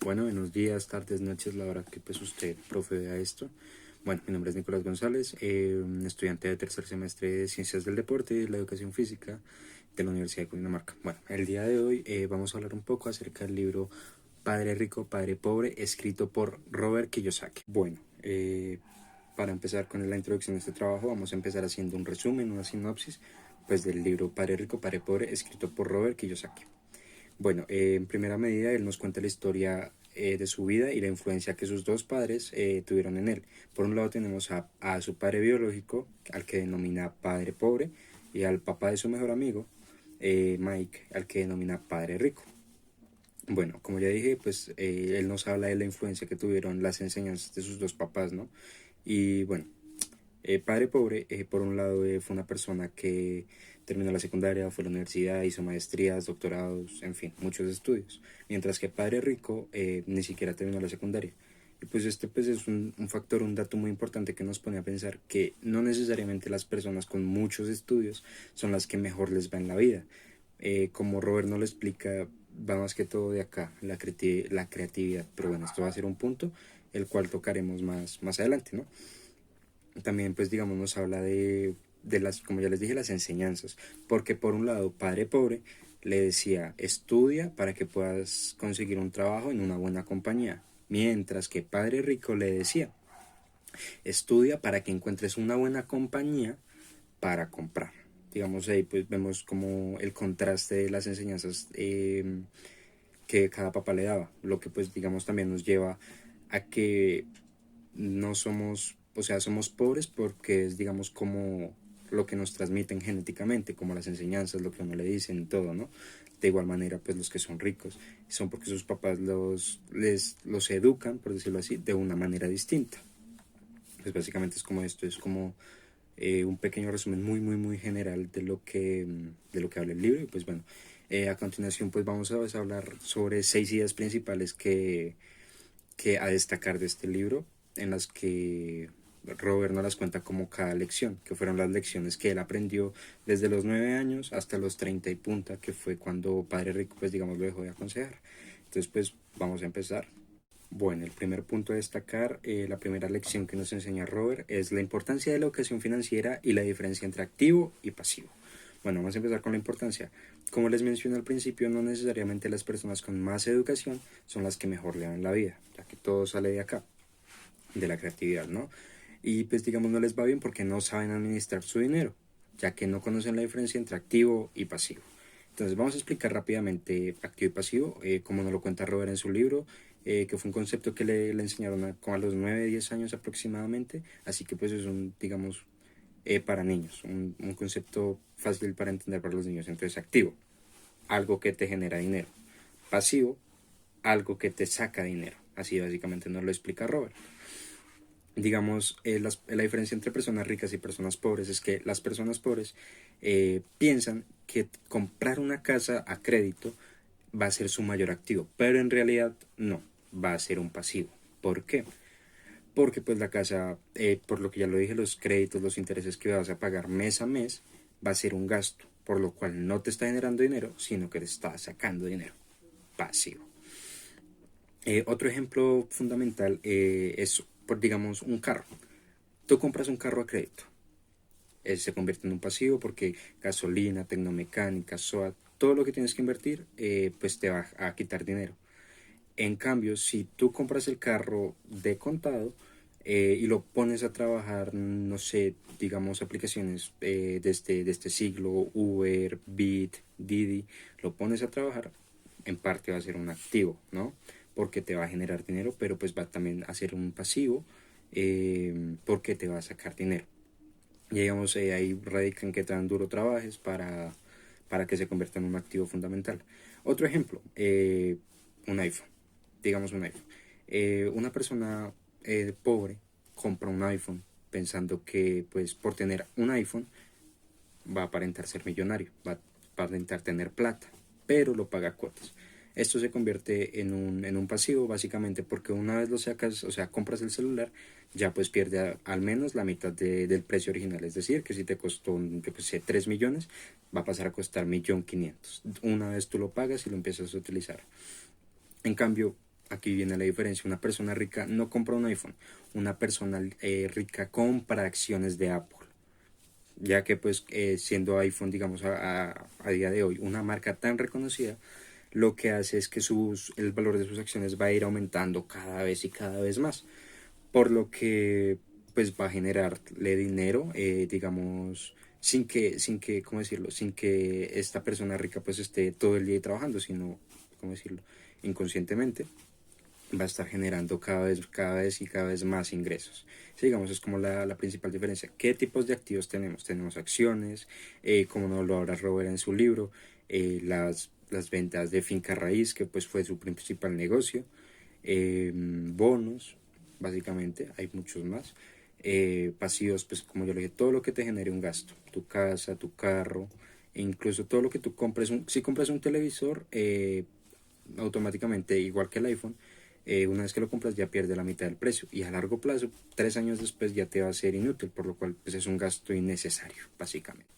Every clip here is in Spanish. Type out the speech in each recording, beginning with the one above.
Bueno, buenos días, tardes, noches, la hora que pues usted profe vea esto. Bueno, mi nombre es Nicolás González, estudiante de tercer semestre de Ciencias del Deporte y de la Educación Física de la Universidad de Cundinamarca. Bueno, el día de hoy vamos a hablar un poco acerca del libro Padre Rico, Padre Pobre, escrito por Robert Kiyosaki. Bueno, para empezar con la introducción de este trabajo, vamos a empezar haciendo un resumen, una sinopsis, pues del libro Padre Rico, Padre Pobre, escrito por Robert Kiyosaki. Bueno, en primera medida él nos cuenta la historia de su vida y la influencia que sus dos padres tuvieron en él. Por un lado tenemos a su padre biológico, al que denomina padre pobre, y al papá de su mejor amigo, Mike, al que denomina padre rico. Bueno, como ya dije, pues él nos habla de la influencia que tuvieron las enseñanzas de sus dos papás, ¿no? Y bueno, padre pobre, por un lado, fue una persona que terminó la secundaria, fue a la universidad, hizo maestrías, doctorados, en fin, muchos estudios. Mientras que padre rico ni siquiera terminó la secundaria. Y pues este pues es un factor, un dato muy importante que nos pone a pensar que no necesariamente las personas con muchos estudios son las que mejor les va en la vida. Como Robert nos lo explica, va más que todo de acá, la creatividad. Pero bueno, esto va a ser un punto el cual tocaremos más adelante, ¿no? También pues digamos nos habla de las, como ya les dije, las enseñanzas, porque por un lado padre pobre le decía estudia para que puedas conseguir un trabajo en una buena compañía, mientras que padre rico le decía estudia para que encuentres una buena compañía para comprar. Digamos ahí pues vemos como el contraste de las enseñanzas que cada papá le daba, lo que pues digamos también nos lleva a que no somos, o sea, somos pobres porque es, digamos, como lo que nos transmiten genéticamente, como las enseñanzas, lo que uno le dicen y todo, ¿no? De igual manera, pues los que son ricos son porque sus papás los educan, por decirlo así, de una manera distinta. Pues básicamente es como esto, es como un pequeño resumen muy general de lo que habla el libro. Y pues bueno, a continuación pues vamos a hablar sobre 6 ideas principales que a destacar de este libro, en las que Robert nos las cuenta como cada lección, que fueron las lecciones que él aprendió desde los 9 años hasta los 30 y punta, que fue cuando Padre Rico, pues digamos, lo dejó de aconsejar. Entonces, pues vamos a empezar. Bueno, el primer punto a destacar, la primera lección que nos enseña Robert es la importancia de la educación financiera y la diferencia entre activo y pasivo. Bueno, vamos a empezar con la importancia. Como les mencioné al principio, no necesariamente las personas con más educación son las que mejor le van la vida, ya que todo sale de acá, de la creatividad, ¿no? Y pues digamos no les va bien porque no saben administrar su dinero, ya que no conocen la diferencia entre activo y pasivo. Entonces vamos a explicar rápidamente activo y pasivo, como nos lo cuenta Robert en su libro, que fue un concepto que le enseñaron como a los 9 10 años aproximadamente, así que pues es un, digamos, para niños, un concepto fácil para entender para los niños. Entonces activo, algo que te genera dinero. Pasivo, algo que te saca dinero. Así básicamente nos lo explica Robert. Digamos, la diferencia entre personas ricas y personas pobres es que las personas pobres piensan que comprar una casa a crédito va a ser su mayor activo, pero en realidad no, va a ser un pasivo. ¿Por qué? Porque pues la casa, por lo que ya lo dije, los créditos, los intereses que vas a pagar mes a mes, va a ser un gasto, por lo cual no te está generando dinero, sino que te está sacando dinero, pasivo. Otro ejemplo fundamental es, por, digamos, un carro. Tú compras un carro a crédito, se convierte en un pasivo porque gasolina, tecnomecánica, SOAT, todo lo que tienes que invertir, pues te va a quitar dinero. En cambio, si tú compras el carro de contado y lo pones a trabajar, no sé, digamos aplicaciones de este siglo, Uber, Bit, Didi, lo pones a trabajar, en parte va a ser un activo, ¿no? Porque te va a generar dinero, pero pues va también a ser un pasivo porque te va a sacar dinero. Y digamos, ahí radican qué tan duro trabajes para que se convierta en un activo fundamental. Otro ejemplo, un iPhone, digamos un iPhone. Una persona pobre compra un iPhone pensando que pues por tener un iPhone va a aparentar ser millonario, va a aparentar tener plata, pero lo paga a cuotas. Esto se convierte en un pasivo básicamente porque una vez lo sacas, o sea, compras el celular, ya pues pierde al menos la mitad del precio original. Es decir, que si te costó, yo que sé, 3 millones, va a pasar a costar 1.500.000. Una vez tú lo pagas y lo empiezas a utilizar. En cambio, aquí viene la diferencia. Una persona rica no compra un iPhone, una persona rica compra acciones de Apple, ya que pues siendo iPhone, digamos, a día de hoy una marca tan reconocida, lo que hace es que el valor de sus acciones va a ir aumentando cada vez y cada vez más, por lo que pues va a generarle dinero, digamos, ¿cómo decirlo? Sin que esta persona rica pues esté todo el día trabajando, sino, ¿cómo decirlo? Inconscientemente va a estar generando cada vez más ingresos. Sí, digamos, es como la principal diferencia. ¿Qué tipos de activos tenemos? Tenemos acciones, como nos lo habla Robert en su libro, las ventas de finca raíz, que pues fue su principal negocio, bonos, básicamente, hay muchos más. Pasivos, pues como yo le dije, todo lo que te genere un gasto, tu casa, tu carro, e incluso todo lo que tú compres, si compras un televisor, automáticamente, igual que el iPhone, una vez que lo compras ya pierde la mitad del precio y a largo plazo, 3 años después ya te va a ser inútil, por lo cual pues es un gasto innecesario, básicamente.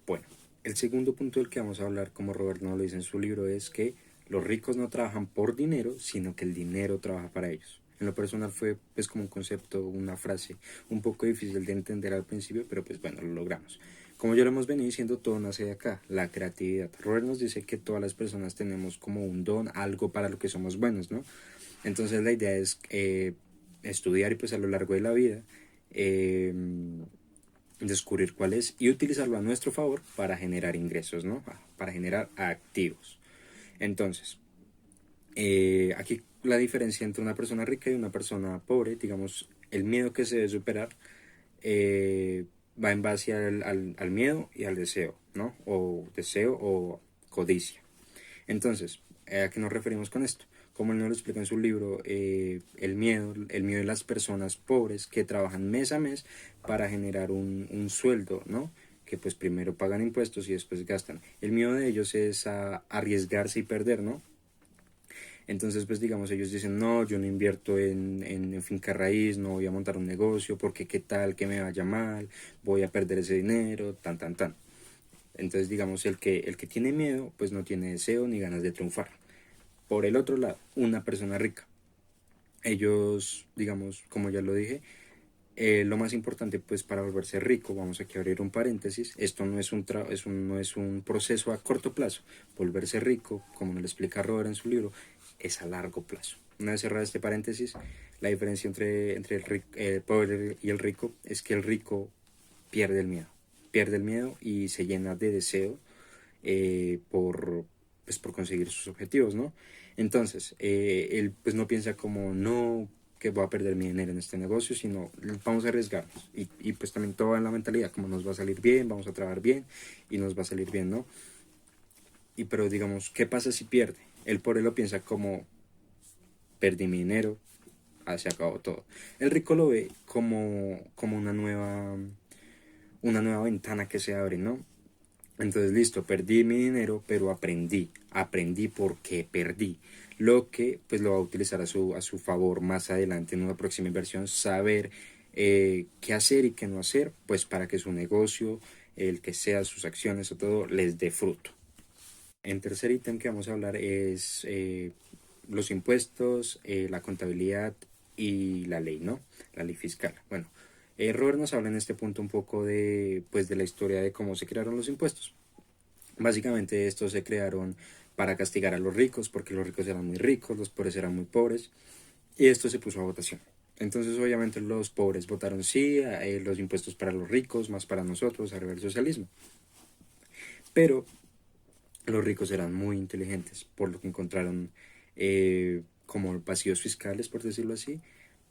Bueno, el segundo punto del que vamos a hablar, como Robert nos lo dice en su libro, es que los ricos no trabajan por dinero, sino que el dinero trabaja para ellos. En lo personal fue pues como un concepto, una frase un poco difícil de entender al principio, pero pues bueno, lo logramos. Como ya lo hemos venido diciendo, todo nace de acá, la creatividad. Robert nos dice que todas las personas tenemos como un don, algo para lo que somos buenos, ¿no? Entonces la idea es estudiar y pues a lo largo de la vida eh, descubrir cuál es y utilizarlo a nuestro favor para generar ingresos, ¿no? Para generar activos. Entonces, aquí la diferencia entre una persona rica y una persona pobre, digamos, el miedo que se debe superar va en base al miedo y al deseo, ¿no? O deseo o codicia. Entonces, ¿a qué nos referimos con esto? Como él nos lo explica en su libro, el miedo de las personas pobres que trabajan mes a mes para generar un sueldo, ¿no? Que pues primero pagan impuestos y después gastan. El miedo de ellos es a arriesgarse y perder, ¿no? Entonces, pues digamos, ellos dicen, no, yo no invierto en finca raíz, no voy a montar un negocio, porque qué tal que me vaya mal, voy a perder ese dinero, tan, tan, tan. Entonces, digamos, el que tiene miedo, pues no tiene deseo ni ganas de triunfar. Por el otro lado, una persona rica. Ellos, digamos, como ya lo dije, lo más importante pues para volverse rico, vamos aquí a abrir un paréntesis, esto no es un proceso a corto plazo. Volverse rico, como nos lo explica Robert en su libro, es a largo plazo. Una vez cerrado este paréntesis, la diferencia entre el pobre y el rico es que el rico pierde el miedo y se llena de deseo por conseguir sus objetivos, ¿no? Entonces, él pues no piensa como, no, que voy a perder mi dinero en este negocio, sino vamos a arriesgarnos. Y pues también todo en la mentalidad, como nos va a salir bien, vamos a trabajar bien y nos va a salir bien, ¿no? Pero digamos, ¿qué pasa si pierde? Él por él lo piensa como, perdí mi dinero, se acabó todo. El rico lo ve como una nueva ventana que se abre, ¿no? Entonces, listo, perdí mi dinero, pero aprendí porque perdí, lo que pues lo va a utilizar a su favor más adelante en una próxima inversión, saber qué hacer y qué no hacer, pues para que su negocio, el que sea, sus acciones o todo, les dé fruto. En tercer ítem que vamos a hablar es los impuestos, la contabilidad y la ley, ¿no? La ley fiscal. Bueno, Robert nos habla en este punto un poco de la historia de cómo se crearon los impuestos. Básicamente estos se crearon para castigar a los ricos, porque los ricos eran muy ricos, los pobres eran muy pobres, y esto se puso a votación. Entonces obviamente los pobres votaron sí, los impuestos para los ricos, más para nosotros, arriba el socialismo. Pero los ricos eran muy inteligentes, por lo que encontraron como vacíos fiscales, por decirlo así,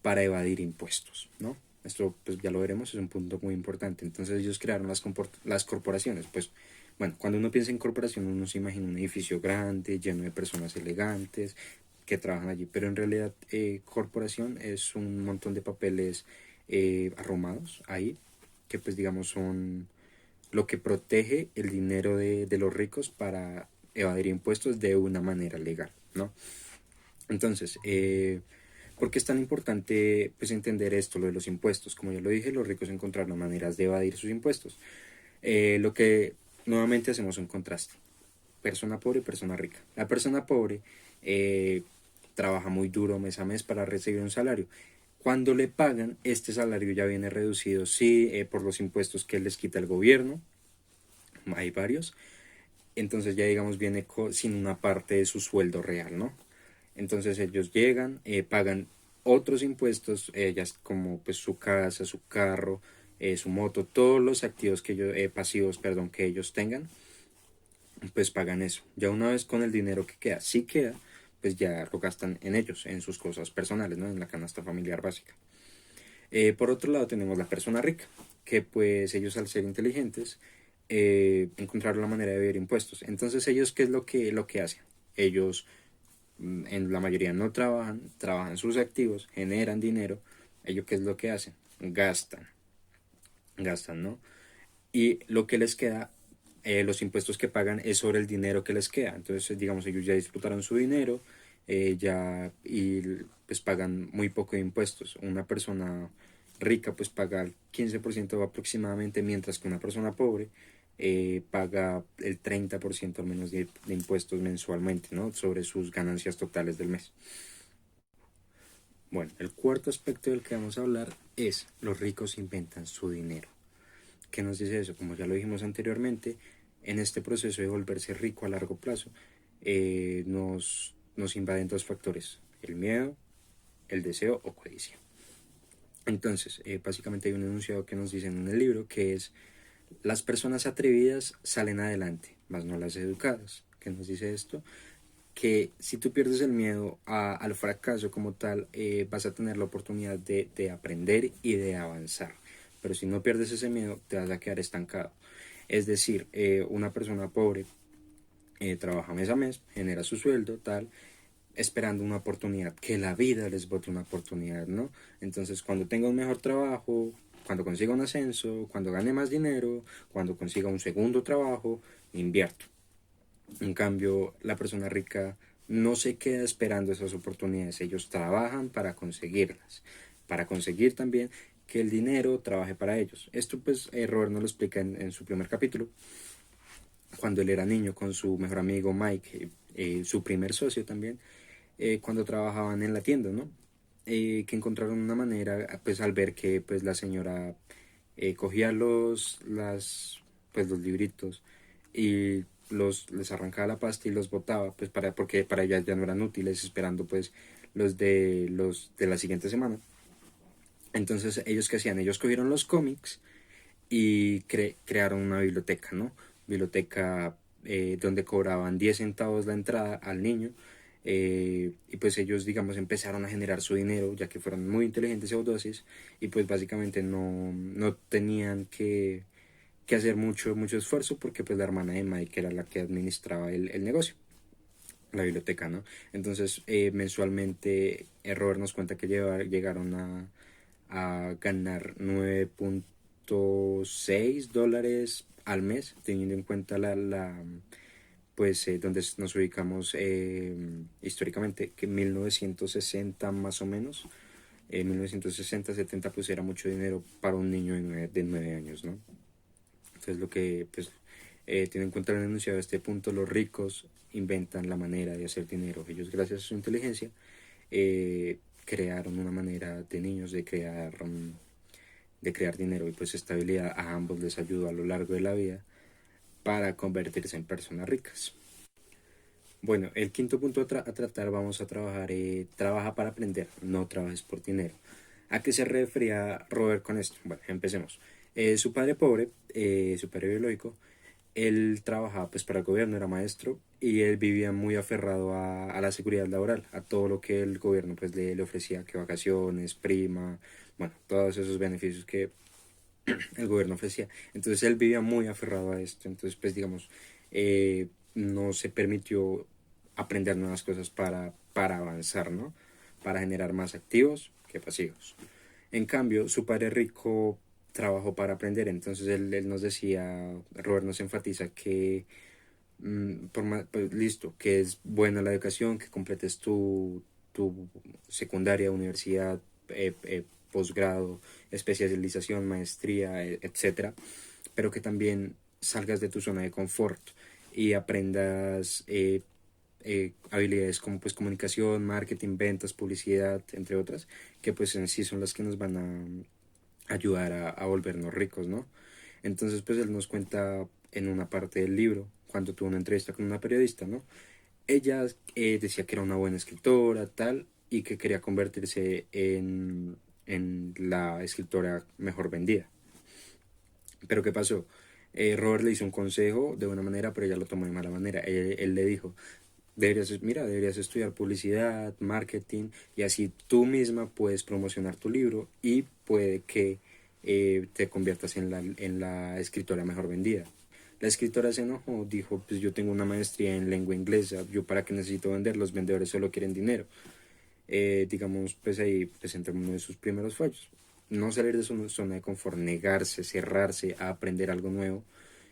para evadir impuestos, ¿no? Esto pues ya lo veremos, es un punto muy importante. Entonces ellos crearon las corporaciones. Pues bueno, cuando uno piensa en corporación uno se imagina un edificio grande, lleno de personas elegantes que trabajan allí, pero en realidad corporación es un montón de papeles arrumados ahí, que pues digamos son lo que protege el dinero de los ricos para evadir impuestos de una manera legal, ¿no? Entonces, ¿por qué es tan importante pues, entender esto, lo de los impuestos? Como ya lo dije, los ricos encontraron maneras de evadir sus impuestos. Lo que nuevamente hacemos un contraste. Persona pobre y persona rica. La persona pobre, trabaja muy duro mes a mes para recibir un salario. Cuando le pagan, este salario ya viene reducido, sí, por los impuestos que les quita el gobierno, hay varios, entonces ya digamos viene sin una parte de su sueldo real, ¿no? Entonces ellos llegan, pagan otros impuestos, ya como pues su casa, su carro, su moto, todos los activos que ellos, pasivos, perdón, que ellos tengan, pues pagan eso. Ya una vez con el dinero que queda, si queda, pues ya lo gastan en ellos, en sus cosas personales, ¿no? En la canasta familiar básica. Por otro lado tenemos la persona rica, que pues ellos al ser inteligentes encontraron la manera de ver impuestos. Entonces ellos, ¿qué es lo que hacen? Ellos en la mayoría no trabajan, trabajan sus activos, generan dinero. Ellos, ¿qué es lo que hacen? Gastan, ¿no? Y lo que les queda, los impuestos que pagan es sobre el dinero que les queda. Entonces, digamos, ellos ya disfrutaron su dinero, ya y pues pagan muy poco de impuestos. Una persona rica pues paga el 15% aproximadamente, mientras que una persona pobre paga el 30% al menos de impuestos mensualmente, ¿no? Sobre sus ganancias totales del mes. Bueno, el cuarto aspecto del que vamos a hablar es los ricos inventan su dinero. ¿Qué nos dice eso? Como ya lo dijimos anteriormente, en este proceso de volverse rico a largo plazo, nos invaden dos factores: el miedo, el deseo o codicia. Entonces, básicamente hay un enunciado que nos dicen en el libro que es: las personas atrevidas salen adelante, mas no las educadas. ¿Qué nos dice esto? Que si tú pierdes el miedo al fracaso como tal, vas a tener la oportunidad de aprender y de avanzar. Pero si no pierdes ese miedo, te vas a quedar estancado. Es decir, una persona pobre trabaja mes a mes, genera su sueldo, tal, esperando una oportunidad, que la vida les bote una oportunidad, ¿no? Entonces, cuando tenga un mejor trabajo, cuando consiga un ascenso, cuando gane más dinero, cuando consiga un segundo trabajo, invierto. En cambio, la persona rica no se queda esperando esas oportunidades, ellos trabajan para conseguirlas, para conseguir también que el dinero trabaje para ellos. Esto pues Robert nos lo explica en su primer capítulo, cuando él era niño con su mejor amigo Mike, su primer socio también, cuando trabajaban en la tienda, ¿no? Que encontraron una manera, pues al ver que pues la señora cogía los libritos y les arrancaba la pasta y los botaba, pues porque para ellas ya no eran útiles, esperando pues los de la siguiente semana. Entonces ellos, ¿qué hacían? Ellos cogieron los cómics y crearon una biblioteca, ¿no? Biblioteca donde cobraban 10 centavos la entrada al niño, y pues ellos, digamos, empezaron a generar su dinero, ya que fueron muy inteligentes y audaces, y pues básicamente no tenían que hacer mucho esfuerzo, porque pues la hermana de Mike era la que administraba el negocio, la biblioteca, ¿no? Entonces mensualmente Robert nos cuenta que llegaron a ganar 9.6 dólares al mes, teniendo en cuenta pues donde nos ubicamos históricamente, que 1960 más o menos, 1960-70 pues era mucho dinero para un niño de 9 años, ¿no? Entonces lo que pues tiene en cuenta el enunciado a este punto: los ricos inventan la manera de hacer dinero. Ellos, gracias a su inteligencia, crearon una manera de niños de crear dinero, y pues estabilidad a ambos les ayudó a lo largo de la vida para convertirse en personas ricas. Bueno, el quinto punto a tratar, vamos a trabajar, trabaja para aprender, no trabajes por dinero. ¿A qué se refería Robert con esto? Bueno, empecemos. Su padre pobre, su padre biológico, él trabajaba pues para el gobierno, era maestro, y él vivía muy aferrado a la seguridad laboral, a todo lo que el gobierno pues le ofrecía, que vacaciones, prima, bueno, todos esos beneficios que el gobierno ofrecía. Entonces él vivía muy aferrado a esto. Entonces pues digamos, no se permitió aprender nuevas cosas para avanzar, ¿no? Para generar más activos que pasivos. En cambio, su padre rico trabajó para aprender. Entonces él nos decía, Robert nos enfatiza que pues, listo, que es buena la educación, que completes tu secundaria, universidad, posgrado, especialización, maestría, etcétera, pero que también salgas de tu zona de confort y aprendas habilidades como pues comunicación, marketing, ventas, publicidad, entre otras, que pues en sí son las que nos van a ayudar a volvernos ricos, ¿no? Entonces pues él nos cuenta en una parte del libro, cuando tuvo una entrevista con una periodista, ¿no? Ella decía que era una buena escritora, tal, y que quería convertirse en la escritora mejor vendida. Pero ¿qué pasó? Robert le hizo un consejo de buena manera, pero ella lo tomó de mala manera. Él le dijo, deberías estudiar publicidad, marketing, y así tú misma puedes promocionar tu libro y puede que te conviertas en la escritora mejor vendida. La escritora se enojó, dijo, pues yo tengo una maestría en lengua inglesa, yo para qué necesito vender, los vendedores solo quieren dinero. Digamos, pues ahí presenta uno de sus primeros fallos. No salir de su zona de confort, negarse, cerrarse a aprender algo nuevo,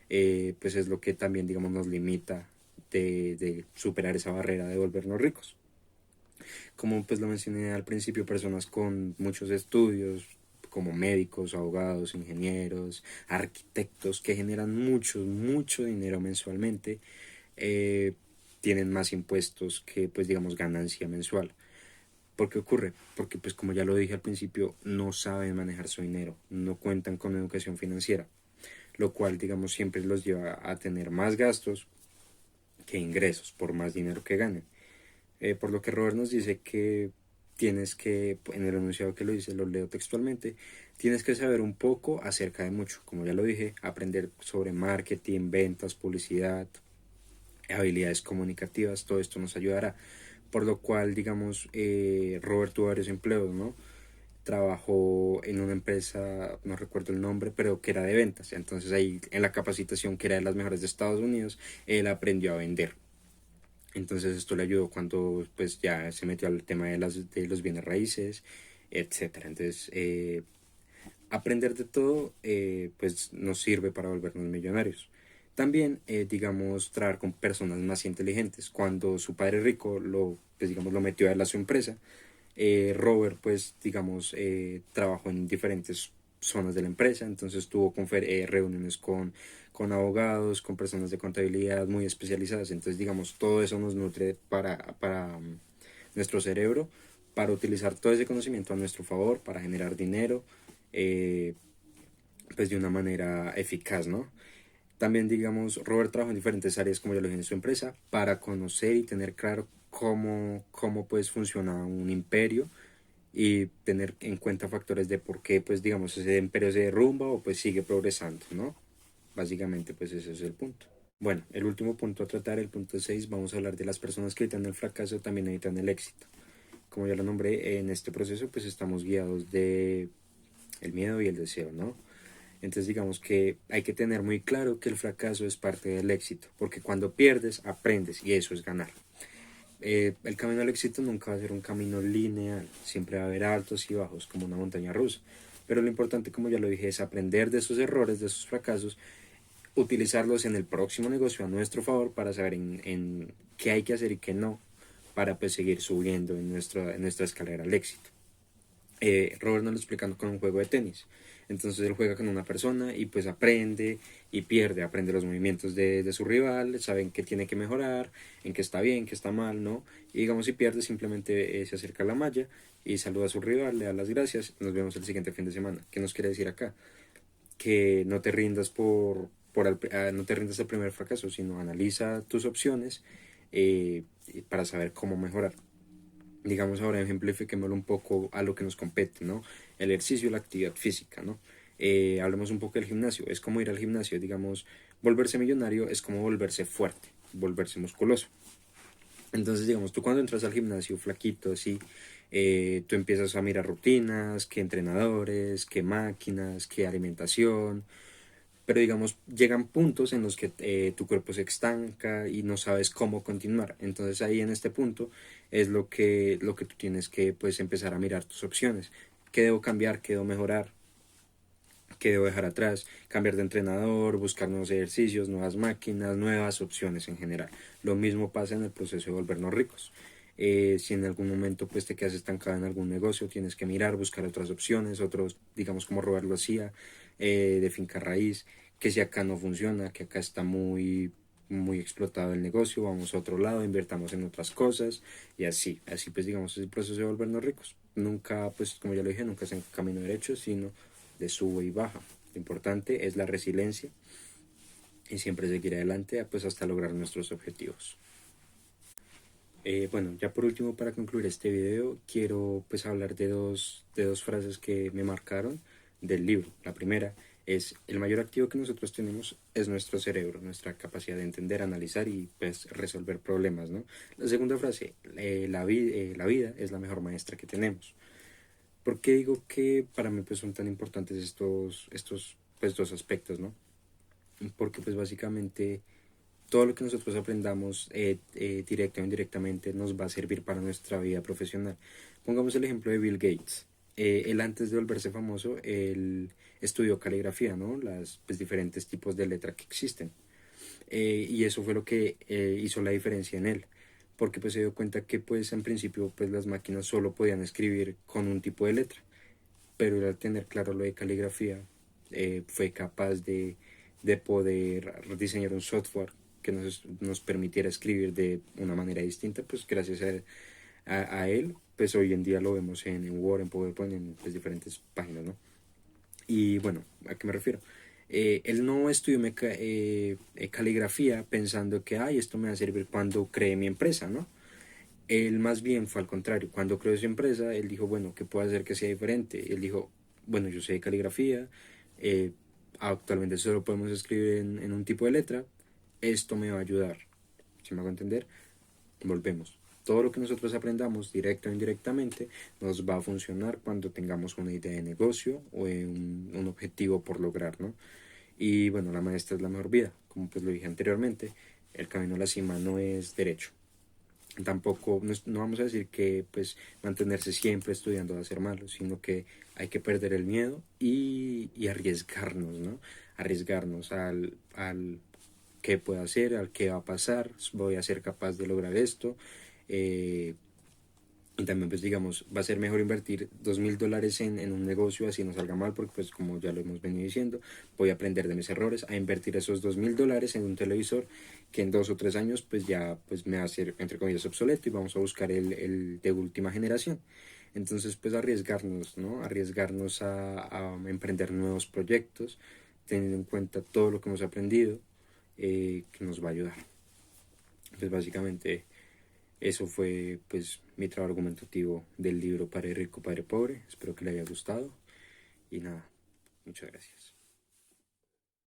pues es lo que también, digamos, nos limita de superar esa barrera de volvernos ricos. Como pues lo mencioné al principio, personas con muchos estudios, como médicos, abogados, ingenieros, arquitectos, que generan mucho dinero mensualmente, eh, tienen más impuestos que, pues digamos, ganancia mensual. ¿Por qué ocurre? Porque, pues como ya lo dije al principio, no saben manejar su dinero, no cuentan con educación financiera, lo cual, digamos, siempre los lleva a tener más gastos que ingresos, por más dinero que ganen. Por lo que Robert nos dice que tienes que, en el enunciado que lo dice, lo leo textualmente, tienes que saber un poco acerca de mucho, como ya lo dije, aprender sobre marketing, ventas, publicidad, habilidades comunicativas, todo esto nos ayudará. Por lo cual, digamos, Robert tuvo varios empleos, ¿no? Trabajó en una empresa, no recuerdo el nombre, pero que era de ventas. Entonces ahí en la capacitación, que era de las mejores de Estados Unidos, él aprendió a vender. Entonces esto le ayudó cuando pues ya se metió al tema de los bienes raíces, etcétera. Entonces aprender de todo pues nos sirve para volvernos millonarios. También, digamos, trabajar con personas más inteligentes. Cuando su padre rico pues, digamos, lo metió a él a su empresa, Robert, pues, digamos, trabajó en diferentes zonas de la empresa, entonces tuvo reuniones con abogados, con personas de contabilidad muy especializadas. Entonces, digamos, todo eso nos nutre para nuestro cerebro, para utilizar todo ese conocimiento a nuestro favor, para generar dinero, eh, pues de una manera eficaz, ¿no? También, digamos, Robert trabajó en diferentes áreas, como ya lo dije, en su empresa, para conocer y tener claro cómo pues funciona un imperio y tener en cuenta factores de por qué, pues, digamos, ese imperio se derrumba o pues sigue progresando, ¿no? Básicamente, pues ese es el punto. Bueno, el último punto a tratar, el punto 6, vamos a hablar de las personas que evitan el fracaso, también evitan el éxito. Como ya lo nombré, en este proceso pues estamos guiados de el miedo y el deseo, ¿no? Entonces digamos que hay que tener muy claro que el fracaso es parte del éxito, porque cuando pierdes, aprendes y eso es ganar. El camino al éxito nunca va a ser un camino lineal, siempre va a haber altos y bajos como una montaña rusa. Pero lo importante, como ya lo dije, es aprender de esos errores, de esos fracasos, utilizarlos en el próximo negocio a nuestro favor para saber en qué hay que hacer y qué no, para pues seguir subiendo en nuestra escalera al éxito. Robert nos lo explicando con un juego de tenis. Entonces él juega con una persona y pues aprende y pierde, aprende los movimientos de su rival, sabe en qué tiene que mejorar, en qué está bien, qué está mal, ¿no? Y digamos si pierde simplemente se acerca a la malla y saluda a su rival, le da las gracias, nos vemos el siguiente fin de semana. ¿Qué nos quiere decir acá? Que no te rindas no te rindas al primer fracaso, sino analiza tus opciones para saber cómo mejorar. Digamos ahora ejemplifiquémoslo un poco a lo que nos compete, ¿no? El ejercicio y la actividad física, ¿no? Hablemos un poco del gimnasio, es como ir al gimnasio, digamos, volverse millonario es como volverse fuerte, volverse musculoso. Entonces, digamos, tú cuando entras al gimnasio flaquito, así, tú empiezas a mirar rutinas, qué entrenadores, qué máquinas, qué alimentación, pero digamos, llegan puntos en los que tu cuerpo se estanca y no sabes cómo continuar. Entonces ahí en este punto es lo que tú tienes que pues empezar a mirar tus opciones. ¿Qué debo cambiar? ¿Qué debo mejorar? ¿Qué debo dejar atrás? Cambiar de entrenador, buscar nuevos ejercicios, nuevas máquinas, nuevas opciones en general. Lo mismo pasa en el proceso de volvernos ricos. Si en algún momento pues te quedas estancado en algún negocio, tienes que mirar, buscar otras opciones, otros, digamos como Robert lo hacía, de finca raíz, que si acá no funciona, que acá está muy, muy explotado el negocio, vamos a otro lado, invertamos en otras cosas y así pues digamos es el proceso de volvernos ricos. Nunca, pues como ya lo dije, nunca es en camino derecho, sino de sube y baja. Lo importante es la resiliencia y siempre seguir adelante pues hasta lograr nuestros objetivos. Bueno, ya por último, para concluir este video, quiero pues hablar de dos frases que me marcaron del libro. La primera es: el mayor activo que nosotros tenemos es nuestro cerebro, nuestra capacidad de entender, analizar y pues resolver problemas, ¿no? La segunda frase: la vida es la mejor maestra que tenemos. ¿Por qué digo que para mí pues son tan importantes estos pues dos aspectos, ¿no? Porque pues básicamente todo lo que nosotros aprendamos directa o indirectamente nos va a servir para nuestra vida profesional. Pongamos el ejemplo de Bill Gates. Él antes de volverse famoso, él estudió caligrafía, ¿no? Las pues, diferentes tipos de letra que existen. Y eso fue lo que hizo la diferencia en él. Porque pues se dio cuenta que pues en principio pues las máquinas solo podían escribir con un tipo de letra. Pero él al tener claro lo de caligrafía, fue capaz de poder diseñar un software que nos permitiera escribir de una manera distinta, pues gracias a él, pues hoy en día lo vemos en Word, en PowerPoint, en pues, diferentes páginas, ¿no? Y bueno, ¿a qué me refiero? Él no estudió caligrafía pensando que, ay, esto me va a servir cuando cree mi empresa, ¿no? Él más bien fue al contrario. Cuando creó su empresa, él dijo, bueno, ¿qué puedo hacer que sea diferente? Él dijo, bueno, yo sé de caligrafía, eh, actualmente solo podemos escribir en un tipo de letra, esto me va a ayudar. ¿Sí me hago entender? Volvemos. Todo lo que nosotros aprendamos, directo o indirectamente, nos va a funcionar cuando tengamos una idea de negocio o un objetivo por lograr, ¿no? Y bueno, la maestra es la mejor vida. Como pues lo dije anteriormente, el camino a la cima no es derecho. Tampoco, no vamos a decir que pues mantenerse siempre estudiando va a ser malo, sino que hay que perder el miedo y arriesgarnos, ¿no? Arriesgarnos al qué puedo hacer, al qué va a pasar, voy a ser capaz de lograr esto. eh, y también pues digamos, va a ser mejor invertir $2.000 en un negocio así no salga mal, porque pues como ya lo hemos venido diciendo, voy a aprender de mis errores, a invertir esos $2.000 en un televisor que en 2 o 3 años pues ya pues me va a ser entre comillas obsoleto y vamos a buscar el de última generación. Entonces pues arriesgarnos, ¿no? Arriesgarnos a emprender nuevos proyectos, teniendo en cuenta todo lo que hemos aprendido, que nos va a ayudar. Pues básicamente eso fue pues mi trabajo argumentativo del libro Padre Rico, Padre Pobre. Espero que le haya gustado y nada, muchas gracias.